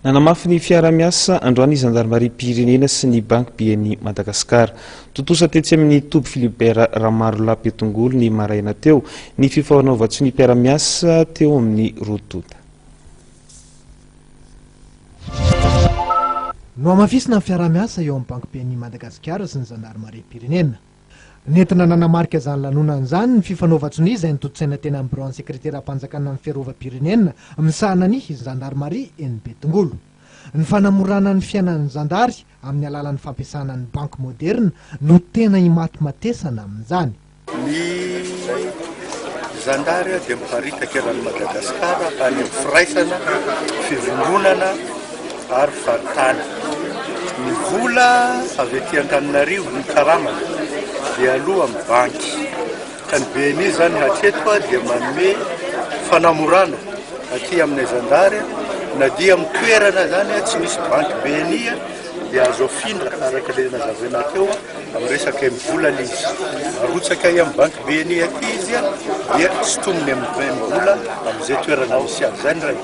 Nanamafy ny fiaraha-miasa androany zandarimariam-pirenena sy ny banky BNI Madagascar. Tontosa tetsy amin'ny toby Philibert Ramarolahy Betongolo ny maraina teo ny fifanaovan-tsoniam-piaraha-miasa teo amin'ny tonta. No amafisina ny fiaraha-miasa eo amin'ny banky BNI Madagascar sy ny zandarimariam-pirenena. Nentina nanamarika izany lanonan'izany ny fifanaovan-tsonia izay nitotsaina teny amin'ny bureau sekretera-panjakana amin'ny fiarovam-pirenena misahana ny Gendarme Betongolo. Ny fanamorana ny fiainan'ny zandary amin'ny alalan'ny fampiasana ny banky moderna no tena himaty-matesana amin'izany. Ny zandary dia miparitaka eran'ny Madagasikara any amin'ny firaisana, fivondronana ary faritany. Ny vola avy etỳ Antananarivo ny karamana dia aloha amin'ny banky. Ka ny BNI zany hatreto dia manome fanamorana aty amin'ny zandary na dia amin'ny toerana zany tsy misy banky BNI dia azo afindra araka le nazavaina teo amin'ny resaka vola izy. Arotsaka amin'ny banky BNI aty izy dia sitominy amin'ny vola amin'izay toerana misy azy zany ray.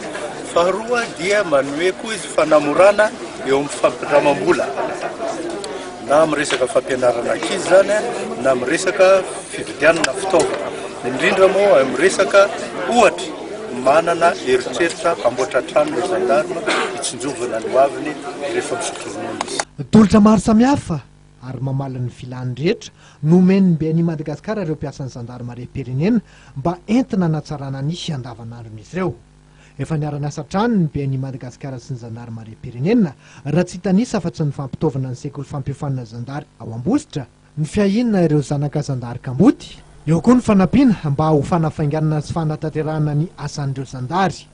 Faharoa dia manome koa izy fanamorana eo amin'ny fampitramam-bola. Na amin'ny resaka fampianarana ankizy zany na amin'ny resaka fividianana fitaovana. Indrindra moa amin'ny resaka ohatra manana eritreritra amboatra trano ny zandarma hitsinjovana ny hoaviny rehefa misotro ronono izy. Tolotra maro samihafa ary mamaly ny filany rehetra nomen'ny BNI Madagascar ireo mpiasan'ny zandarimariam-pirenena mba entina natsarana ny andavanandron'izy ireo. Efa niara-niasa trano ny BNI Madagascar sy ny zandarimariam-pirenena raha tsy hitanisa afa-tsy ny fampitaovana ny sekoly fampihofanana zandary ao Ambositra, ny fiahinana ireo zanaka zandary Kamboty, eo koa ny fanampiana mba ho fanafainganana sy fanatanterahana ny asan'ireo zandary.